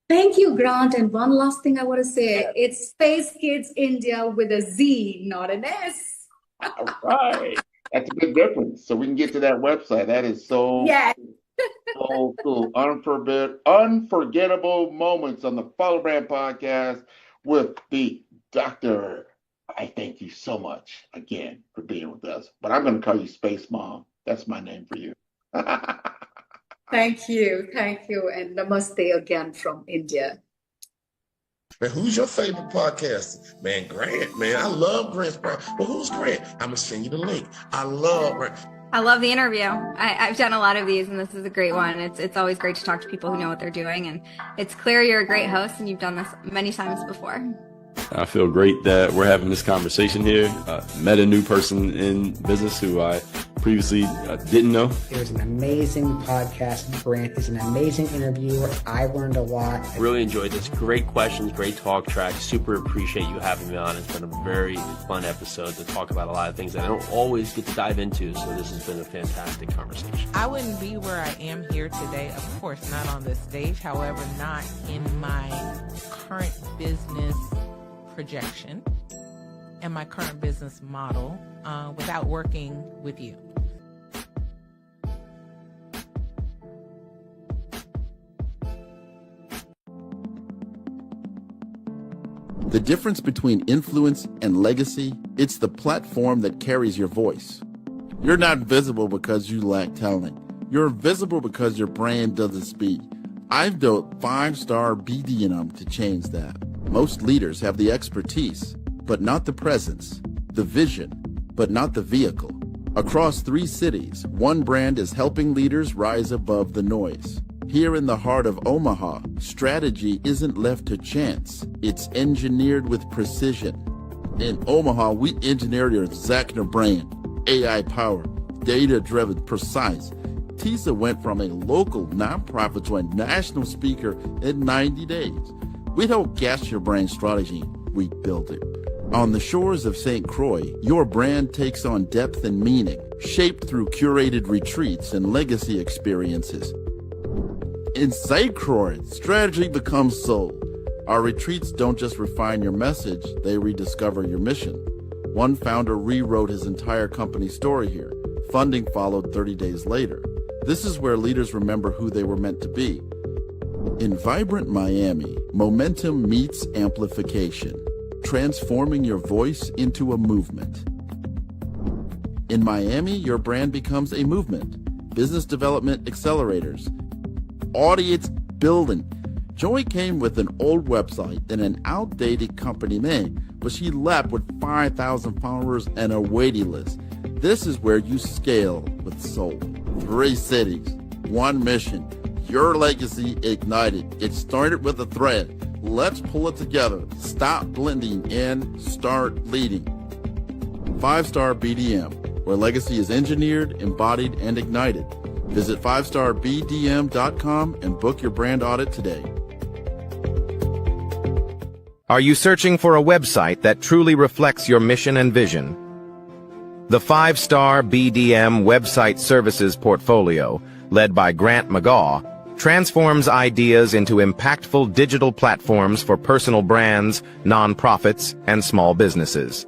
[SPEAKER 4] Thank you, Grant. And one last thing I want to say, it's Space Kids India with a Z, not an S.
[SPEAKER 1] All right. That's a big difference. So we can get to that website. That is so, so cool. Unforgettable moments on the Follow Brand podcast with the Dr. I thank you so much again for being with us. But I'm going to call you Space Mom. That's my name for you.
[SPEAKER 4] Thank you. Thank you. And namaste again from India.
[SPEAKER 5] Man, who's your favorite podcaster? Man, Grant, man. I love Grant's podcast. Well, who's Grant? I'm going to send you the link. I love
[SPEAKER 6] the interview. I've done a lot of these, and this is a great one. It's always great to talk to people who know what they're doing, and it's clear you're a great host, and you've done this many times before.
[SPEAKER 7] I feel great that we're having this conversation here. Met a new person in business who I previously didn't know.
[SPEAKER 8] It was an amazing podcast. Grant is an amazing interviewer. I learned a lot.
[SPEAKER 9] Really enjoyed this. Great questions, great talk track. Super appreciate you having me on. It's been a very fun episode to talk about a lot of things that I don't always get to dive into. So this has been a fantastic conversation.
[SPEAKER 10] I wouldn't be where I am here today, of course, not on this stage. However, not in my current business projection and my current business model without working with you.
[SPEAKER 11] The difference between influence and legacy, it's the platform that carries your voice. You're not visible because you lack talent. You're visible because your brand doesn't speak. I've built 5-Star BDM to change that. Most leaders have the expertise, but not the presence, the vision, but not the vehicle. Across 3 cities, one brand is helping leaders rise above the noise. Here in the heart of Omaha, strategy isn't left to chance. It's engineered with precision. In Omaha, we engineered your Zachner brand, AI-powered, data-driven, precise. TISA went from a local nonprofit to a national speaker in 90 days. We don't guess your brand strategy, we build it. On the shores of St. Croix, your brand takes on depth and meaning, shaped through curated retreats and legacy experiences. In St. Croix, strategy becomes soul. Our retreats don't just refine your message, they rediscover your mission. One founder rewrote his entire company story here. Funding followed 30 days later. This is where leaders remember who they were meant to be. In Vibrant Miami, momentum meets amplification, transforming your voice into a movement. In Miami, your brand becomes a movement. Business development accelerators, audience building. Joy came with an old website and an outdated company name, but she left with 5,000 followers and a waiting list. This is where you scale with soul. 3 cities, 1 mission. Your legacy ignited. It started with a thread. Let's pull it together. Stop blending in, start leading. 5-Star BDM, where legacy is engineered, embodied, and ignited. Visit 5starbdm.com and book your brand audit today.
[SPEAKER 3] Are you searching for a website that truly reflects your mission and vision? The 5-Star BDM website services portfolio, led by Grant McGaw, transforms ideas into impactful digital platforms for personal brands, nonprofits, and small businesses.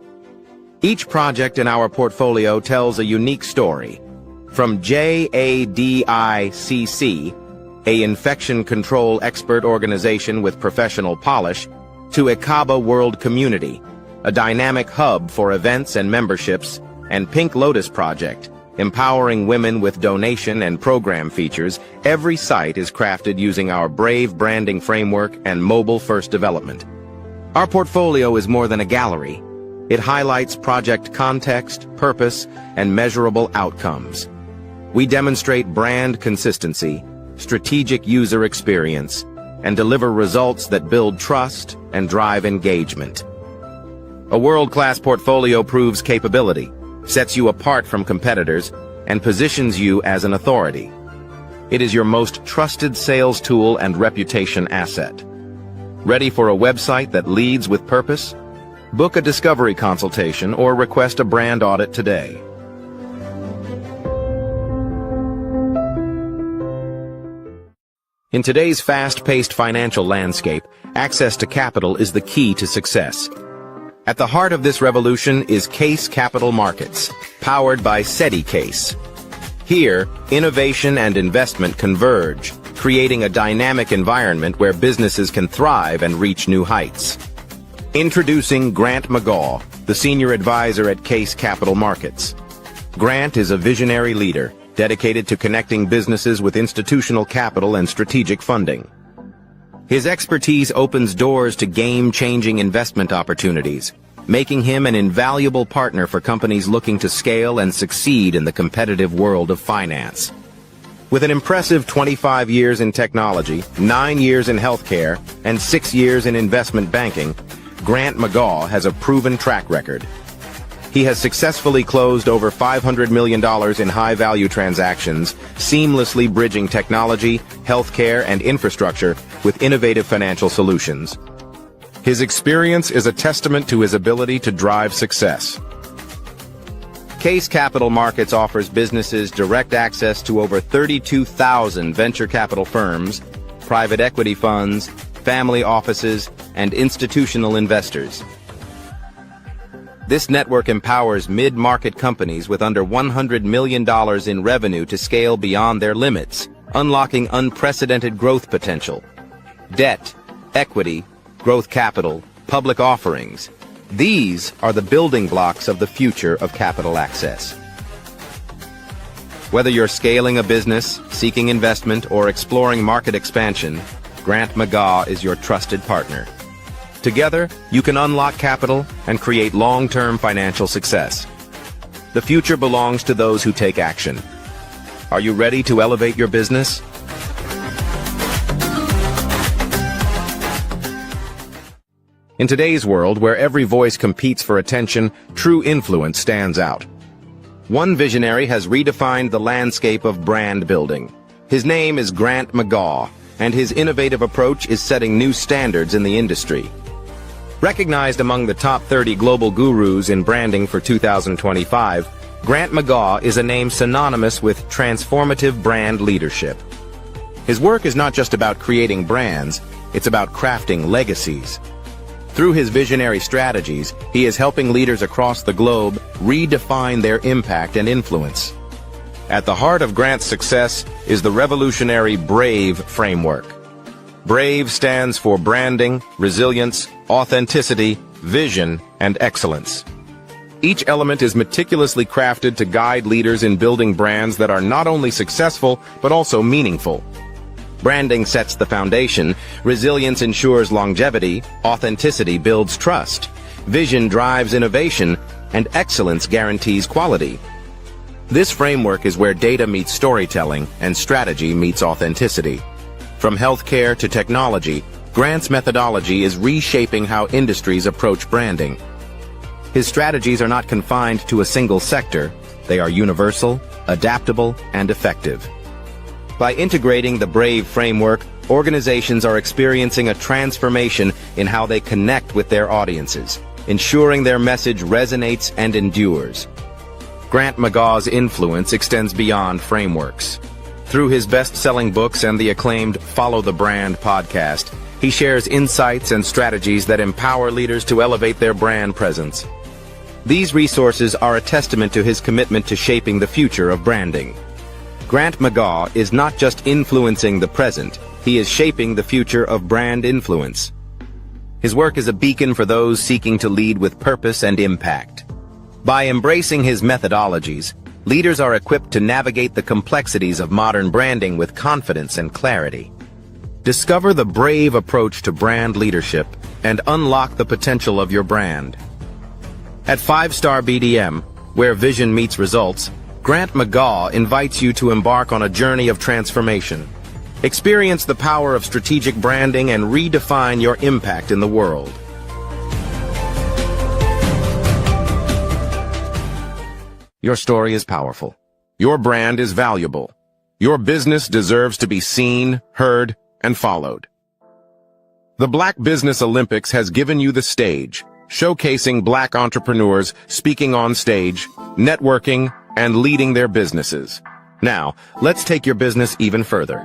[SPEAKER 3] Each project in our portfolio tells a unique story. From JADICC, a infection control expert organization with professional polish, to Ekaba World Community, a dynamic hub for events and memberships, and Pink Lotus Project, empowering women with donation and program features, every site is crafted using our Brave branding framework and mobile-first development. Our portfolio is more than a gallery. It highlights project context, purpose, and measurable outcomes. We demonstrate brand consistency, strategic user experience, and deliver results that build trust and drive engagement. A world-class portfolio proves capability, sets you apart from competitors, and positions you as an authority. It is your most trusted sales tool and reputation asset. Ready for a website that leads with purpose? Book a discovery consultation or request a brand audit today. In today's fast-paced financial landscape, access to capital is the key to success. At the heart of this revolution is Case Capital Markets, powered by SETI-Case. Here, innovation and investment converge, creating a dynamic environment where businesses can thrive and reach new heights. Introducing Grant McGaw, the senior advisor at Case Capital Markets. Grant is a visionary leader, dedicated to connecting businesses with institutional capital and strategic funding. His expertise opens doors to game-changing investment opportunities, making him an invaluable partner for companies looking to scale and succeed in the competitive world of finance. With an impressive 25 years in technology, 9 years in healthcare, and 6 years in investment banking, Grant McGaw has a proven track record. He has successfully closed over $500 million in high-value transactions, seamlessly bridging technology, healthcare, and infrastructure with innovative financial solutions. His experience is a testament to his ability to drive success. Case Capital Markets offers businesses direct access to over 32,000 venture capital firms, private equity funds, family offices, and institutional investors. This network empowers mid-market companies with under $100 million in revenue to scale beyond their limits, unlocking unprecedented growth potential. Debt, equity, growth capital, public offerings. These are the building blocks of the future of capital access. Whether you're scaling a business, seeking investment, or exploring market expansion, Grant McGaw is your trusted partner. Together, you can unlock capital and create long-term financial success. The future belongs to those who take action. Are you ready to elevate your business? In today's world, where every voice competes for attention, true influence stands out. One visionary has redefined the landscape of brand building. His name is Grant McGaw, and his innovative approach is setting new standards in the industry. Recognized among the top 30 global gurus in branding for 2025, Grant McGaw is a name synonymous with transformative brand leadership. His work is not just about creating brands, it's about crafting legacies. Through his visionary strategies, he is helping leaders across the globe redefine their impact and influence. At the heart of Grant's success is the revolutionary Brave framework. Brave stands for branding, resilience, authenticity, vision, and excellence. Each element is meticulously crafted to guide leaders in building brands that are not only successful, but also meaningful. Branding sets the foundation, resilience ensures longevity, authenticity builds trust, vision drives innovation, and excellence guarantees quality. This framework is where data meets storytelling and strategy meets authenticity. From healthcare to technology, Grant's methodology is reshaping how industries approach branding. His strategies are not confined to a single sector. They are universal, adaptable, and effective. By integrating the Brave framework, organizations are experiencing a transformation in how they connect with their audiences, ensuring their message resonates and endures. Grant McGaw's influence extends beyond frameworks. Through his best-selling books and the acclaimed Follow the Brand podcast, he shares insights and strategies that empower leaders to elevate their brand presence. These resources are a testament to his commitment to shaping the future of branding. Grant McGaw is not just influencing the present, he is shaping the future of brand influence. His work is a beacon for those seeking to lead with purpose and impact. By embracing his methodologies, leaders are equipped to navigate the complexities of modern branding with confidence and clarity. Discover the brave approach to brand leadership and unlock the potential of your brand. At 5-Star BDM, where vision meets results, Grant McGaw invites you to embark on a journey of transformation. Experience the power of strategic branding and redefine your impact in the world. Your story is powerful. Your brand is valuable. Your business deserves to be seen, heard, and followed. The Black Business Olympics has given you the stage, showcasing Black entrepreneurs speaking on stage, networking, and leading their businesses. Now, let's take your business even further.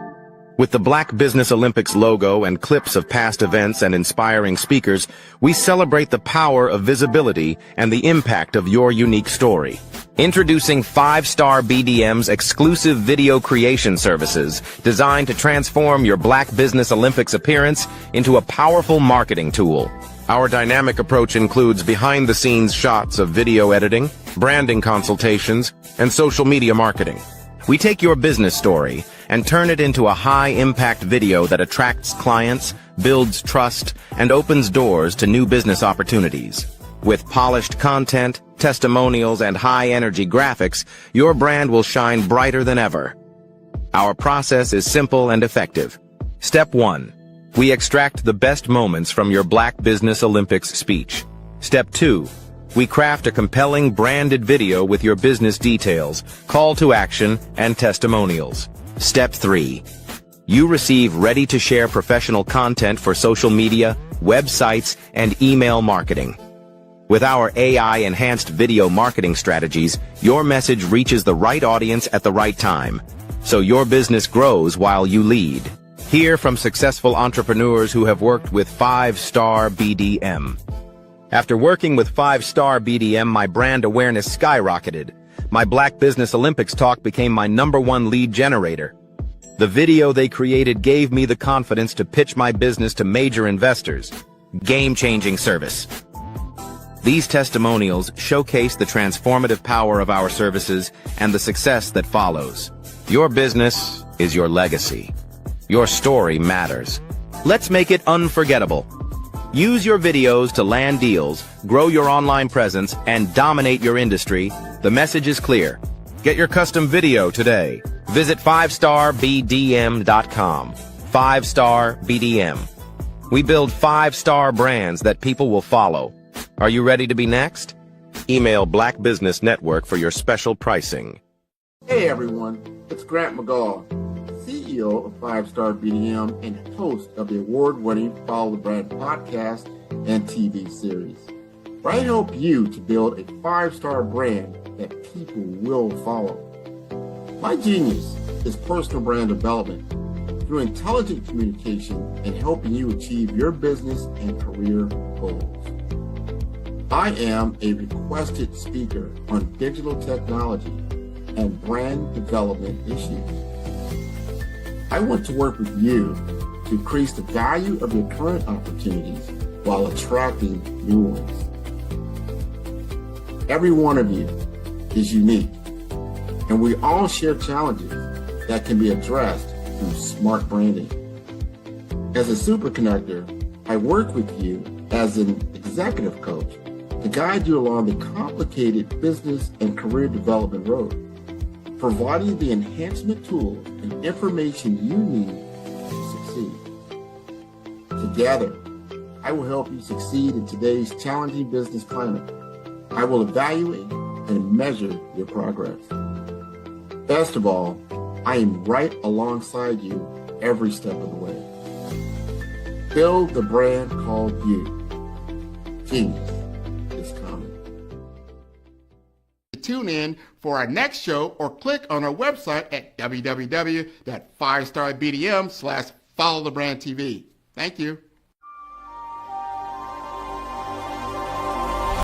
[SPEAKER 3] With the Black Business Olympics logo and clips of past events and inspiring speakers, we celebrate the power of visibility and the impact of your unique story. Introducing 5-Star BDM's exclusive video creation services designed to transform your Black Business Olympics appearance into a powerful marketing tool. Our dynamic approach includes behind-the-scenes shots of video editing, branding consultations, and social media marketing. We take your business story and turn it into a high-impact video that attracts clients, builds trust, and opens doors to new business opportunities. With polished content, testimonials, and high-energy graphics, your brand will shine brighter than ever. Our process is simple and effective. Step 1. We extract the best moments from your Black Business Olympics speech. Step 2. We craft a compelling branded video with your business details, call to action, and testimonials. Step 3. You receive ready-to-share professional content for social media, websites, and email marketing. With our AI-enhanced video marketing strategies, your message reaches the right audience at the right time, so your business grows while you lead. Hear from successful entrepreneurs who have worked with 5-Star BDM. After working with 5-Star BDM, my brand awareness skyrocketed. My Black Business Olympics talk became my #1 lead generator. The video they created gave me the confidence to pitch my business to major investors. Game-changing service. These testimonials showcase the transformative power of our services and the success that follows. Your business is your legacy. Your story matters. Let's make it unforgettable. Use your videos to land deals, grow your online presence, and dominate your industry. The message is clear. Get your custom video today. Visit 5starbdm.com. 5-Star BDM. We build 5-star brands that people will follow. Are you ready to be next? Email Black Business Network for your special pricing.
[SPEAKER 1] Hey everyone, it's Grant McGaw, CEO of 5-Star BDM and host of the award-winning Follow the Brand podcast and TV series, where I help you to build a 5-star brand that people will follow. My genius is personal brand development through intelligent communication and helping you achieve your business and career goals. I am a requested speaker on digital technology and brand development issues. I want to work with you to increase the value of your current opportunities while attracting new ones. Every one of you is unique, and we all share challenges that can be addressed through smart branding. As a super connector, I work with you as an executive coach to guide you along the complicated business and career development road, providing the enhancement tools and information you need to succeed. Together, I will help you succeed in today's challenging business climate. I will evaluate and measure your progress. Best of all, I am right alongside you every step of the way. Build the brand called you. Genius is coming. tune in for our next show or click on our website at www.5starbdm/followthebrandtv. Thank you.